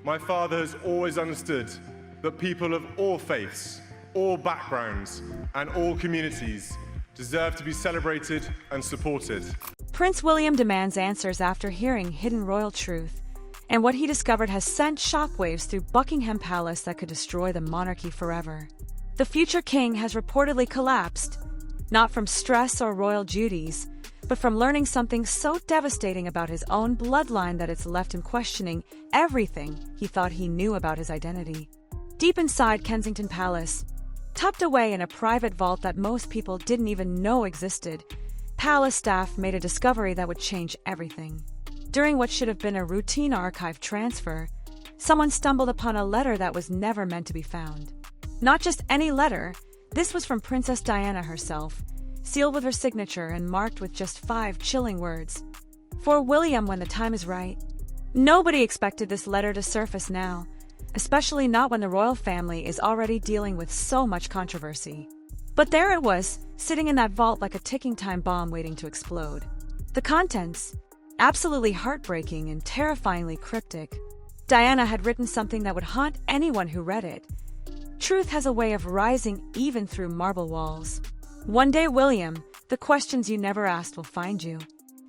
My father has always understood that people of all faiths, all backgrounds, and all communities deserve to be celebrated and supported. Prince William demands answers after hearing hidden royal truth, and what he discovered has sent shockwaves through Buckingham Palace that could destroy the monarchy forever. The future king has reportedly collapsed, not from stress or royal duties, but from learning something so devastating about his own bloodline that it's left him questioning everything he thought he knew about his identity. Deep inside Kensington Palace, tucked away in a private vault that most people didn't even know existed, palace staff made a discovery that would change everything. During what should have been a routine archive transfer, someone stumbled upon a letter that was never meant to be found. Not just any letter, this was from Princess Diana herself, sealed with her signature and marked with just 5 chilling words. For William, when the time is right. Nobody expected this letter to surface now, especially not when the royal family is already dealing with so much controversy. But there it was, sitting in that vault like a ticking time bomb waiting to explode. The contents, absolutely heartbreaking and terrifyingly cryptic. Diana had written something that would haunt anyone who read it. Truth has a way of rising even through marble walls. One day, William, the questions you never asked will find you.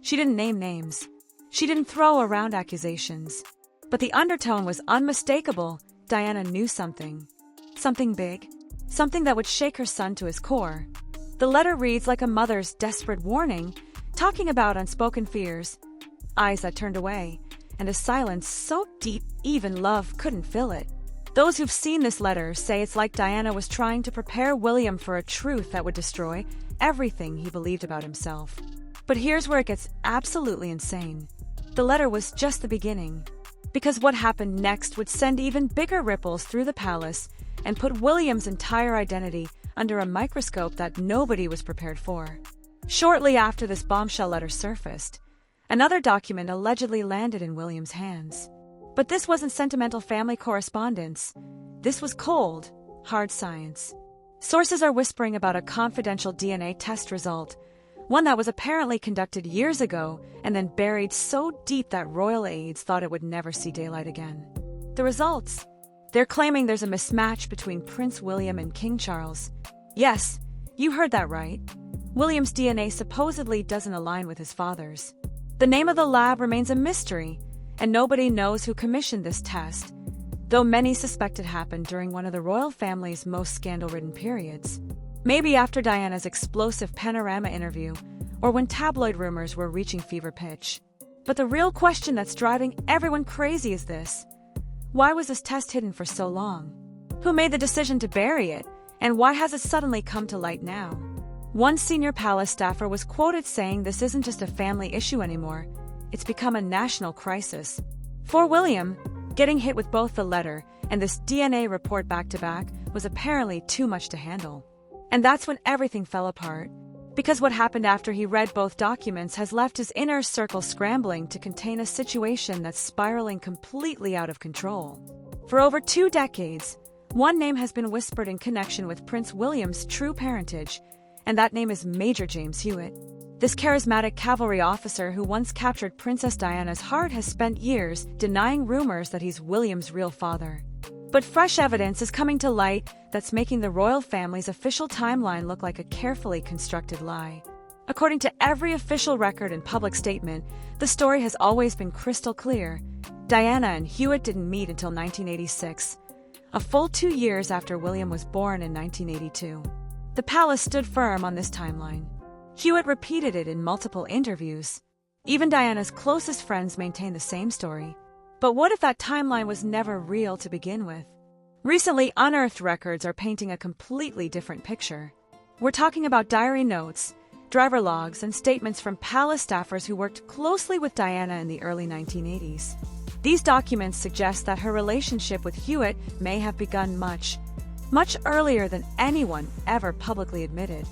She didn't name names. She didn't throw around accusations. But the undertone was unmistakable. Diana knew something. Something big. Something that would shake her son to his core. The letter reads like a mother's desperate warning, talking about unspoken fears, eyes that turned away, and a silence so deep even love couldn't fill it. Those who've seen this letter say it's like Diana was trying to prepare William for a truth that would destroy everything he believed about himself. But here's where it gets absolutely insane. The letter was just the beginning, because what happened next would send even bigger ripples through the palace and put William's entire identity under a microscope that nobody was prepared for. Shortly after this bombshell letter surfaced, another document allegedly landed in William's hands. But this wasn't sentimental family correspondence. This was cold, hard science. Sources are whispering about a confidential DNA test result, one that was apparently conducted years ago and then buried so deep that royal aides thought it would never see daylight again. The results? They're claiming there's a mismatch between Prince William and King Charles. Yes, you heard that right. William's DNA supposedly doesn't align with his father's. The name of the lab remains a mystery, and nobody knows who commissioned this test, though many suspect it happened during one of the royal family's most scandal-ridden periods. Maybe after Diana's explosive Panorama interview, or when tabloid rumors were reaching fever pitch. But the real question that's driving everyone crazy is this. Why was this test hidden for so long? Who made the decision to bury it, and why has it suddenly come to light now? One senior palace staffer was quoted saying this isn't just a family issue anymore, it's become a national crisis. For William, getting hit with both the letter and this DNA report back-to-back was apparently too much to handle. And that's when everything fell apart. Because what happened after he read both documents has left his inner circle scrambling to contain a situation that's spiraling completely out of control. For over 2 decades, one name has been whispered in connection with Prince William's true parentage, and that name is Major James Hewitt. This charismatic cavalry officer who once captured Princess Diana's heart has spent years denying rumors that he's William's real father. But fresh evidence is coming to light that's making the royal family's official timeline look like a carefully constructed lie. According to every official record and public statement, the story has always been crystal clear. Diana and Hewitt didn't meet until 1986, a full 2 years after William was born in 1982. The palace stood firm on this timeline. Hewitt repeated it in multiple interviews. Even Diana's closest friends maintain the same story. But what if that timeline was never real to begin with? Recently unearthed records are painting a completely different picture. We're talking about diary notes, driver logs, and statements from palace staffers who worked closely with Diana in the early 1980s. These documents suggest that her relationship with Hewitt may have begun much earlier than anyone ever publicly admitted.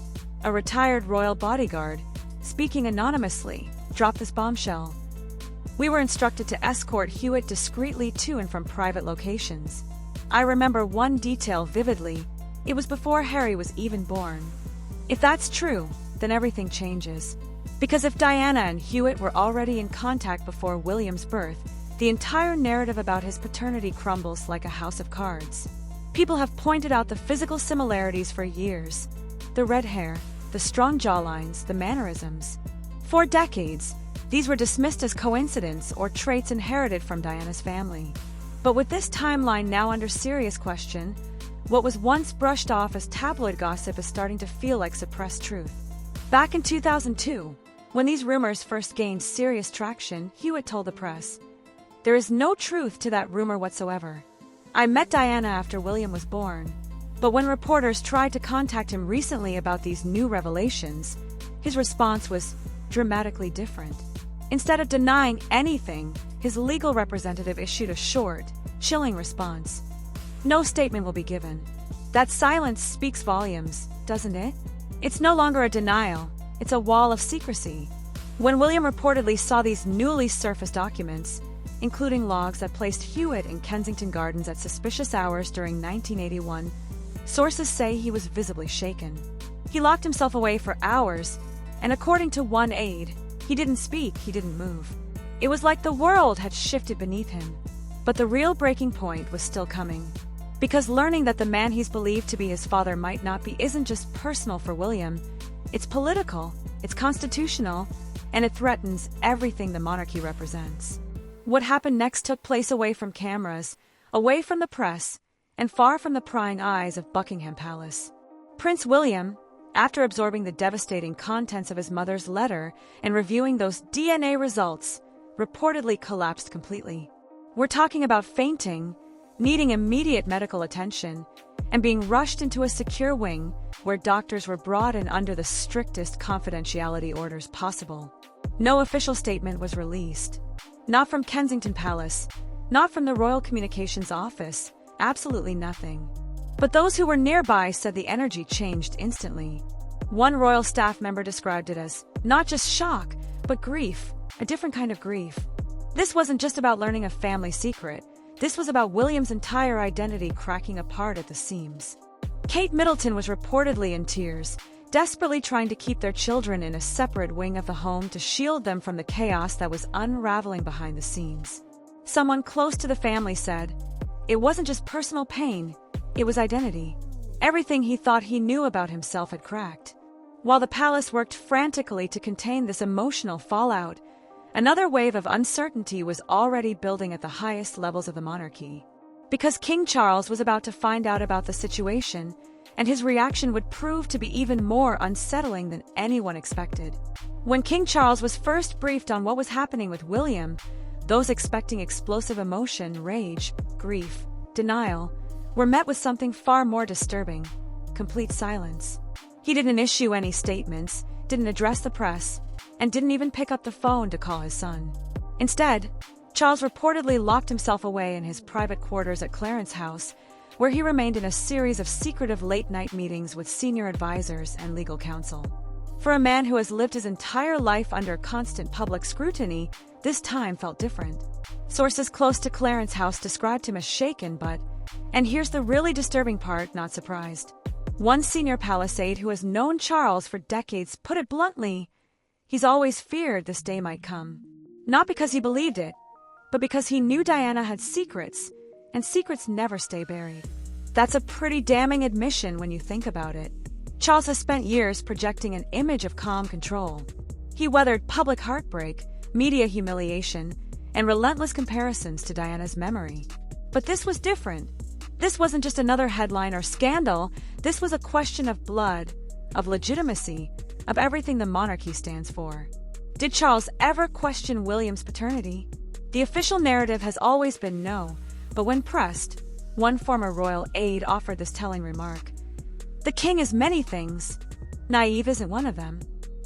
A retired royal bodyguard, speaking anonymously, dropped this bombshell. We were instructed to escort Hewitt discreetly to and from private locations. I remember one detail vividly. It was before Harry was even born. If that's true, then everything changes. Because if Diana and Hewitt were already in contact before William's birth, the entire narrative about his paternity crumbles like a house of cards. People have pointed out the physical similarities for years. The red hair, the strong jawlines, the mannerisms. For decades, these were dismissed as coincidence or traits inherited from Diana's family. But with this timeline now under serious question, what was once brushed off as tabloid gossip is starting to feel like suppressed truth. Back in 2002, when these rumors first gained serious traction, Hewitt told the press, "There is no truth to that rumor whatsoever. I met Diana after William was born, but when reporters tried to contact him recently about these new revelations, his response was dramatically different. Instead of denying anything, his legal representative issued a short, chilling response. No statement will be given. That silence speaks volumes, doesn't it? It's no longer a denial, it's a wall of secrecy." When William reportedly saw these newly surfaced documents, including logs that placed Hewitt in Kensington Gardens at suspicious hours during 1981, sources say he was visibly shaken. He locked himself away for hours, and according to one aide, he didn't speak, he didn't move. It was like the world had shifted beneath him. But the real breaking point was still coming. Because learning that the man he's believed to be his father might not be isn't just personal for William, it's political, it's constitutional, and it threatens everything the monarchy represents. What happened next took place away from cameras, away from the press, and far from the prying eyes of Buckingham Palace. Prince William, after absorbing the devastating contents of his mother's letter and reviewing those DNA results, reportedly collapsed completely. We're talking about fainting, needing immediate medical attention, and being rushed into a secure wing where doctors were brought in under the strictest confidentiality orders possible. No official statement was released. Not from Kensington Palace, not from the Royal Communications Office, absolutely nothing. But those who were nearby said the energy changed instantly. One royal staff member described it as not just shock, but grief, a different kind of grief. This wasn't just about learning a family secret. This was about William's entire identity cracking apart at the seams. Kate Middleton was reportedly in tears, desperately trying to keep their children in a separate wing of the home to shield them from the chaos that was unraveling behind the scenes. Someone close to the family said, "It wasn't just personal pain, it was identity. Everything he thought he knew about himself had cracked." While the palace worked frantically to contain this emotional fallout, another wave of uncertainty was already building at the highest levels of the monarchy. Because King Charles was about to find out about the situation, and his reaction would prove to be even more unsettling than anyone expected. When King Charles was first briefed on what was happening with William, those expecting explosive emotion, rage, grief, denial, were met with something far more disturbing: complete silence. He didn't issue any statements, didn't address the press, and didn't even pick up the phone to call his son. Instead, Charles reportedly locked himself away in his private quarters at Clarence House, where he remained in a series of secretive late-night meetings with senior advisors and legal counsel. For a man who has lived his entire life under constant public scrutiny, this time felt different. Sources close to Clarence House described him as shaken, but, and here's the really disturbing part, not surprised. One senior palace aide who has known Charles for decades put it bluntly: he's always feared this day might come. Not because he believed it, but because he knew Diana had secrets, and secrets never stay buried. That's a pretty damning admission when you think about it. Charles has spent years projecting an image of calm control. He weathered public heartbreak, media humiliation, and relentless comparisons to Diana's memory. But this was different. This wasn't just another headline or scandal. This was a question of blood, of legitimacy, of everything the monarchy stands for. Did Charles ever question William's paternity? The official narrative has always been no, but when pressed, one former royal aide offered this telling remark: "The king is many things. Naive isn't one of them."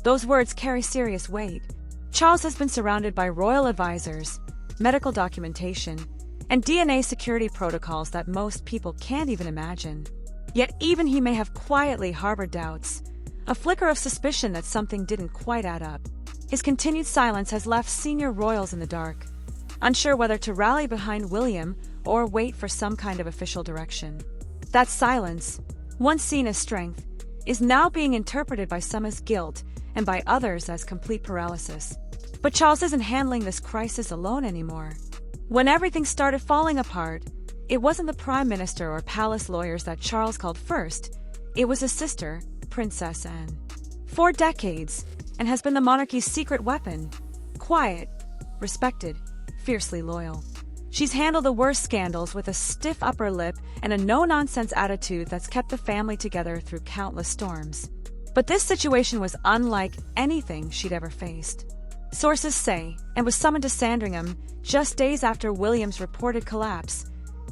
Those words carry serious weight. Charles has been surrounded by royal advisors, medical documentation, and DNA security protocols that most people can't even imagine. Yet even he may have quietly harbored doubts, a flicker of suspicion that something didn't quite add up. His continued silence has left senior royals in the dark, unsure whether to rally behind William or wait for some kind of official direction. That silence, once seen as strength, is now being interpreted by some as guilt and by others as complete paralysis. But Charles isn't handling this crisis alone anymore. When everything started falling apart, it wasn't the prime minister or palace lawyers that Charles called first. It was his sister, Princess Anne. For decades, and has been the monarchy's secret weapon. Quiet, respected, fiercely loyal. She's handled the worst scandals with a stiff upper lip and a no-nonsense attitude that's kept the family together through countless storms. But this situation was unlike anything she'd ever faced. Sources say, and was summoned to Sandringham just days after William's reported collapse,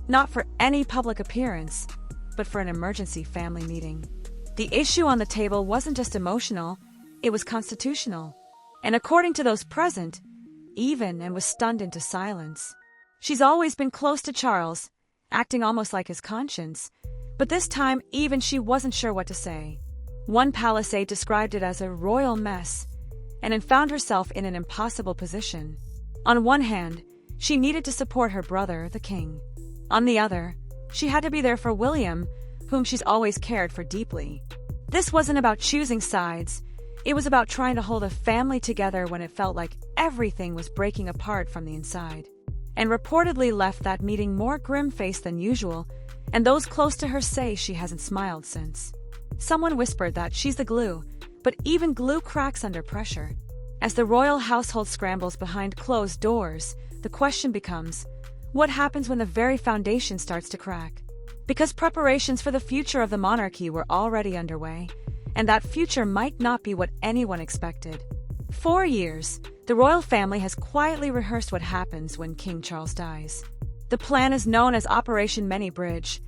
not for any public appearance, but for an emergency family meeting. The issue on the table wasn't just emotional, it was constitutional. And according to those present, even and was stunned into silence. She's always been close to Charles, acting almost like his conscience, but this time even she wasn't sure what to say. One palace aide described it as a royal mess, and found herself in an impossible position. On one hand, she needed to support her brother, the king. On the other, she had to be there for William, whom she's always cared for deeply. This wasn't about choosing sides, it was about trying to hold a family together when it felt like everything was breaking apart from the inside. And reportedly left that meeting more grim-faced than usual, and those close to her say she hasn't smiled since. Someone whispered that she's the glue, but even glue cracks under pressure. As the royal household scrambles behind closed doors, the question becomes, what happens when the very foundation starts to crack? Because preparations for the future of the monarchy were already underway, and that future might not be what anyone expected. For years, the royal family has quietly rehearsed what happens when King Charles dies. The plan is known as Operation Many Bridge,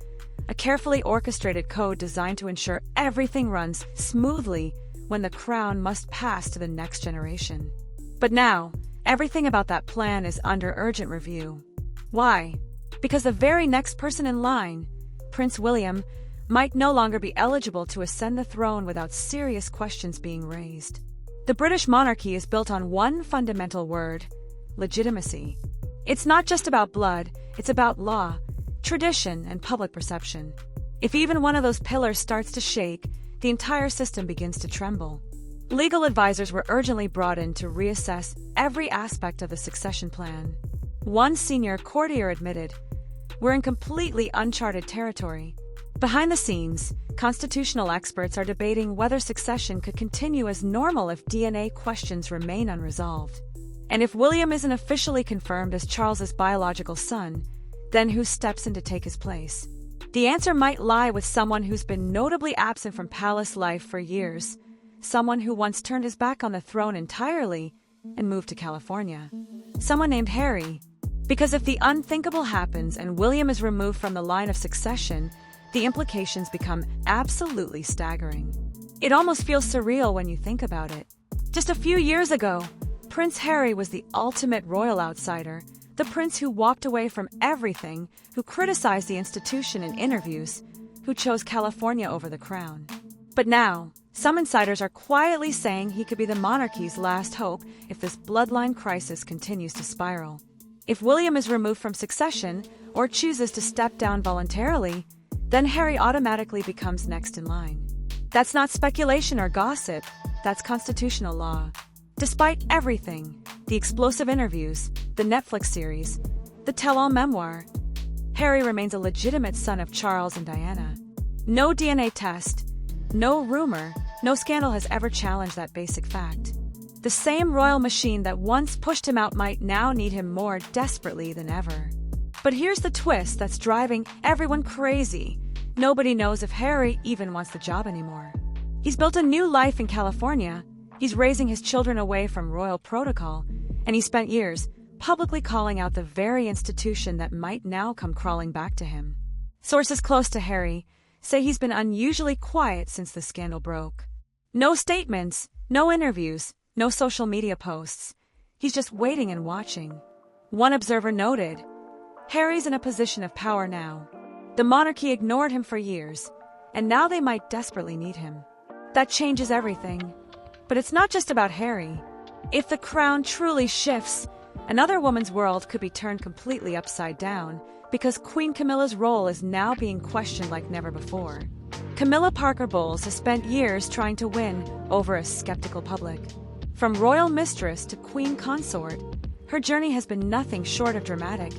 a carefully orchestrated code designed to ensure everything runs smoothly when the crown must pass to the next generation. But now, everything about that plan is under urgent review. Why? Because the very next person in line, Prince William, might no longer be eligible to ascend the throne without serious questions being raised. The British monarchy is built on one fundamental word: legitimacy. It's not just about blood, it's about law, tradition, and public perception. If even one of those pillars starts to shake, the entire system begins to tremble. Legal advisors were urgently brought in to reassess every aspect of the succession plan. One senior courtier admitted, "We're in completely uncharted territory." Behind the scenes, constitutional experts are debating whether succession could continue as normal if DNA questions remain unresolved. And if William isn't officially confirmed as Charles's biological son, then who steps in to take his place? The answer might lie with someone who's been notably absent from palace life for years, someone who once turned his back on the throne entirely and moved to California. Someone named Harry. Because if the unthinkable happens and William is removed from the line of succession, the implications become absolutely staggering. It almost feels surreal when you think about it. Just a few years ago, Prince Harry was the ultimate royal outsider, the prince who walked away from everything, who criticized the institution in interviews, who chose California over the crown. But now, some insiders are quietly saying he could be the monarchy's last hope if this bloodline crisis continues to spiral. If William is removed from succession or chooses to step down voluntarily, then Harry automatically becomes next in line. That's not speculation or gossip, that's constitutional law. Despite everything, the explosive interviews, the Netflix series, the tell-all memoir, Harry remains a legitimate son of Charles and Diana. No DNA test, no rumor, no scandal has ever challenged that basic fact. The same royal machine that once pushed him out might now need him more desperately than ever. But here's the twist that's driving everyone crazy. Nobody knows if Harry even wants the job anymore. He's built a new life in California, he's raising his children away from royal protocol, and he spent years publicly calling out the very institution that might now come crawling back to him. Sources close to Harry say he's been unusually quiet since the scandal broke. No statements, no interviews, no social media posts. He's just waiting and watching. One observer noted, "Harry's in a position of power now. The monarchy ignored him for years, and now they might desperately need him." That changes everything. But it's not just about Harry. If the crown truly shifts, another woman's world could be turned completely upside down, because Queen Camilla's role is now being questioned like never before. Camilla Parker Bowles has spent years trying to win over a skeptical public. From royal mistress to queen consort, Her journey has been nothing short of dramatic.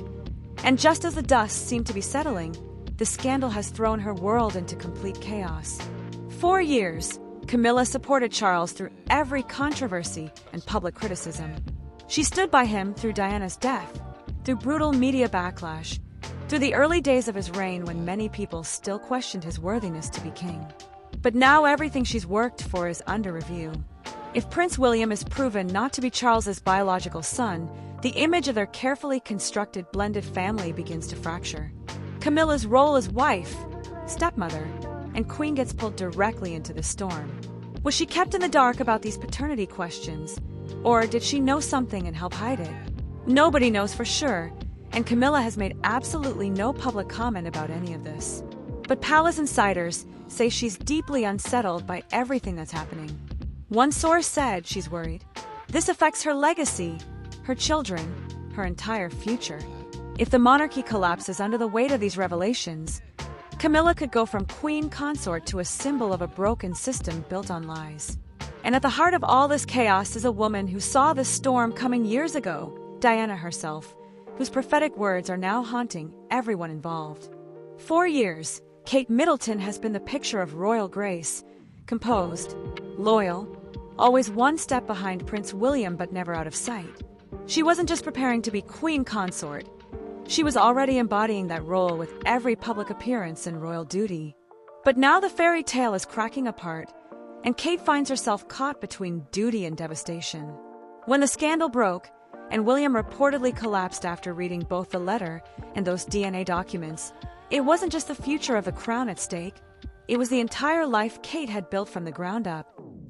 And just as the dust seemed to be settling, the scandal has thrown her world into complete chaos. For years, Camilla supported Charles through every controversy and public criticism. She stood by him through Diana's death, through brutal media backlash, through the early days of his reign when many people still questioned his worthiness to be king. But now everything she's worked for is under review. If Prince William is proven not to be Charles's biological son, the image of their carefully constructed blended family begins to fracture. Camilla's role as wife, stepmother, and queen gets pulled directly into the storm. Was she kept in the dark about these paternity questions, or did she know something and help hide it? Nobody knows for sure, and Camilla has made absolutely no public comment about any of this. But palace insiders say she's deeply unsettled by everything that's happening. One source said she's worried. This affects her legacy, her children, her entire future. If the monarchy collapses under the weight of these revelations, Camilla could go from queen consort to a symbol of a broken system built on lies. And at the heart of all this chaos is a woman who saw the storm coming years ago, Diana herself, whose prophetic words are now haunting everyone involved. For years, Kate Middleton has been the picture of royal grace, composed, loyal, always one step behind Prince William but never out of sight. She wasn't just preparing to be queen consort. She was already embodying that role with every public appearance and royal duty. But now the fairy tale is cracking apart, and Kate finds herself caught between duty and devastation. When the scandal broke, and William reportedly collapsed after reading both the letter and those DNA documents, it wasn't just the future of the crown at stake. It was the entire life Kate had built from the ground up.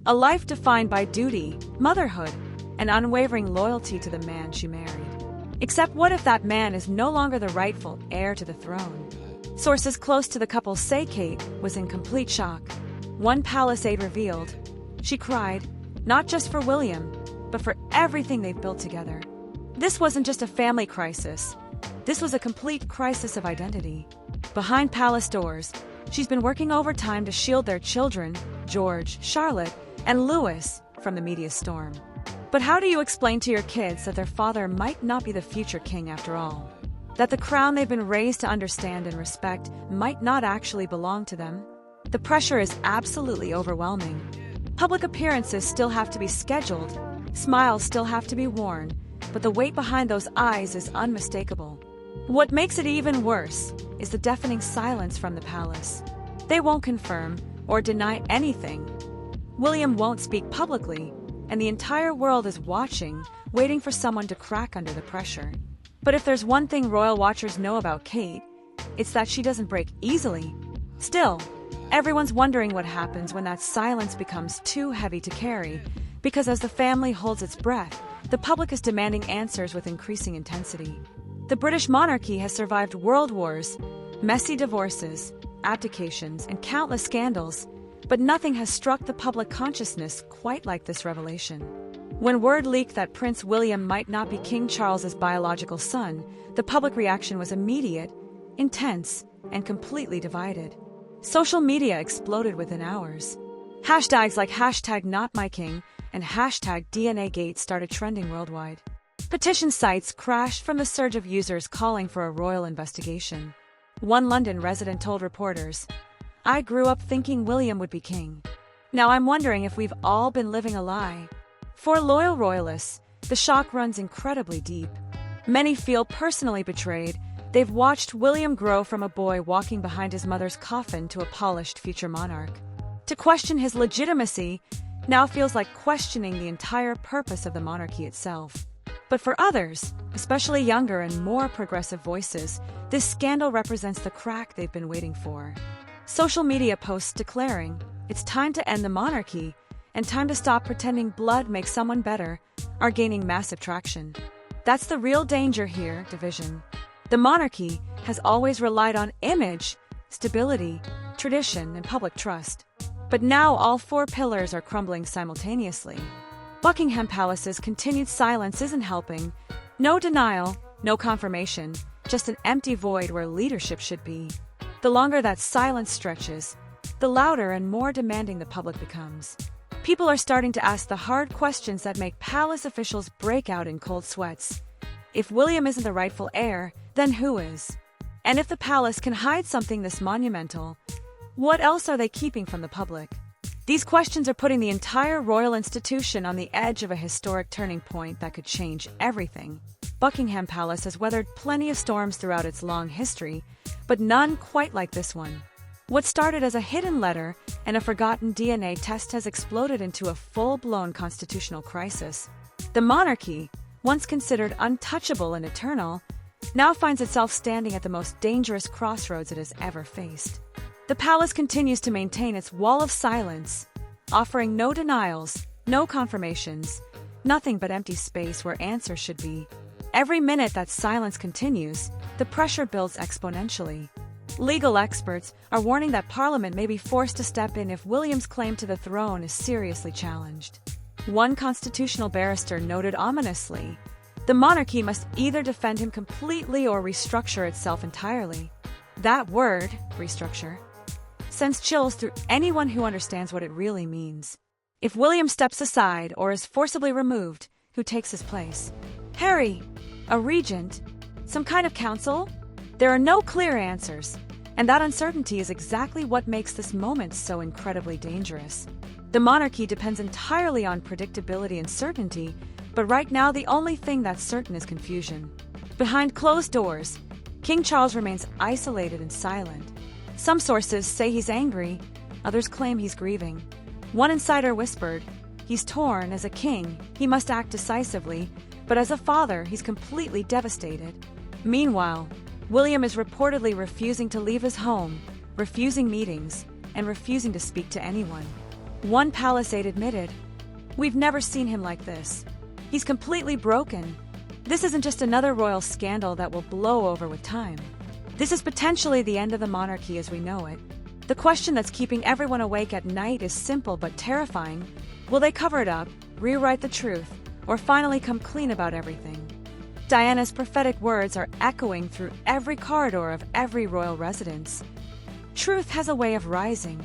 A life defined by duty, motherhood, and unwavering loyalty to the man she married. Except what if that man is no longer the rightful heir to the throne? Sources close to the couple say Kate was in complete shock. One palace aide revealed, she cried, not just for William, but for everything they've built together. This wasn't just a family crisis. This was a complete crisis of identity. Behind palace doors, she's been working overtime to shield their children, George, Charlotte, and Louis, from the media storm. But how do you explain to your kids that their father might not be the future king after all? That the crown they've been raised to understand and respect might not actually belong to them? The pressure is absolutely overwhelming. Public appearances still have to be scheduled, smiles still have to be worn, but the weight behind those eyes is unmistakable. What makes it even worse is the deafening silence from the palace. They won't confirm or deny anything. William won't speak publicly, and the entire world is watching, waiting for someone to crack under the pressure. But if there's one thing royal watchers know about Kate, it's that she doesn't break easily. Still, everyone's wondering what happens when that silence becomes too heavy to carry, because as the family holds its breath, the public is demanding answers with increasing intensity. The British monarchy has survived world wars, messy divorces, abdications, and countless scandals, but nothing has struck the public consciousness quite like this revelation. When word leaked that Prince William might not be King Charles's biological son, the public reaction was immediate, intense, and completely divided. Social media exploded within hours. Hashtags like #NotMyKing and #DNAGate started trending worldwide. Petition sites crashed from the surge of users calling for a royal investigation. One London resident told reporters, "I grew up thinking William would be king. Now I'm wondering if we've all been living a lie." For loyal royalists, the shock runs incredibly deep. Many feel personally betrayed. They've watched William grow from a boy walking behind his mother's coffin to a polished future monarch. To question his legitimacy now feels like questioning the entire purpose of the monarchy itself. But for others, especially younger and more progressive voices, this scandal represents the crack they've been waiting for. Social media posts declaring, "It's time to end the monarchy," and "time to stop pretending blood makes someone better," are gaining massive traction. That's the real danger here, division. The monarchy has always relied on image, stability, tradition, and public trust. But now all four pillars are crumbling simultaneously. Buckingham Palace's continued silence isn't helping. No denial, no confirmation, just an empty void where leadership should be. The longer that silence stretches, the louder and more demanding the public becomes. People are starting to ask the hard questions that make palace officials break out in cold sweats. If William isn't the rightful heir, then who is? And if the palace can hide something this monumental, what else are they keeping from the public? These questions are putting the entire royal institution on the edge of a historic turning point that could change everything. Buckingham Palace has weathered plenty of storms throughout its long history, but none quite like this one. What started as a hidden letter and a forgotten DNA test has exploded into a full-blown constitutional crisis. The monarchy, once considered untouchable and eternal, now finds itself standing at the most dangerous crossroads it has ever faced. The palace continues to maintain its wall of silence, offering no denials, no confirmations, nothing but empty space where answers should be. Every minute that silence continues, the pressure builds exponentially. Legal experts are warning that Parliament may be forced to step in if William's claim to the throne is seriously challenged. One constitutional barrister noted ominously, "The monarchy must either defend him completely or restructure itself entirely." That word, restructure, sends chills through anyone who understands what it really means. If William steps aside or is forcibly removed, who takes his place? Harry? A regent? Some kind of council? There are no clear answers, and that uncertainty is exactly what makes this moment so incredibly dangerous. The monarchy depends entirely on predictability and certainty, but right now the only thing that's certain is confusion. Behind closed doors, King Charles remains isolated and silent. Some sources say he's angry, others claim he's grieving. One insider whispered, "He's torn. As a king, he must act decisively, but as a father, he's completely devastated." Meanwhile, William is reportedly refusing to leave his home, refusing meetings, and refusing to speak to anyone. One palace aide admitted, "We've never seen him like this. He's completely broken. This isn't just another royal scandal that will blow over with time. This is potentially the end of the monarchy as we know it." The question that's keeping everyone awake at night is simple but terrifying. Will they cover it up, rewrite the truth, or finally come clean about everything? Diana's prophetic words are echoing through every corridor of every royal residence. Truth has a way of rising.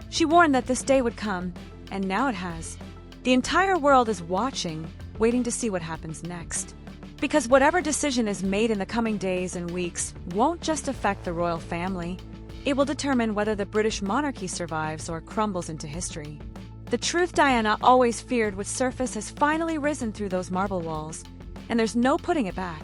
She warned that this day would come, and now it has. The entire world is watching, waiting to see what happens next. Because whatever decision is made in the coming days and weeks won't just affect the royal family, it will determine whether the British monarchy survives or crumbles into history. The truth Diana always feared would surface has finally risen through those marble walls, and there's no putting it back.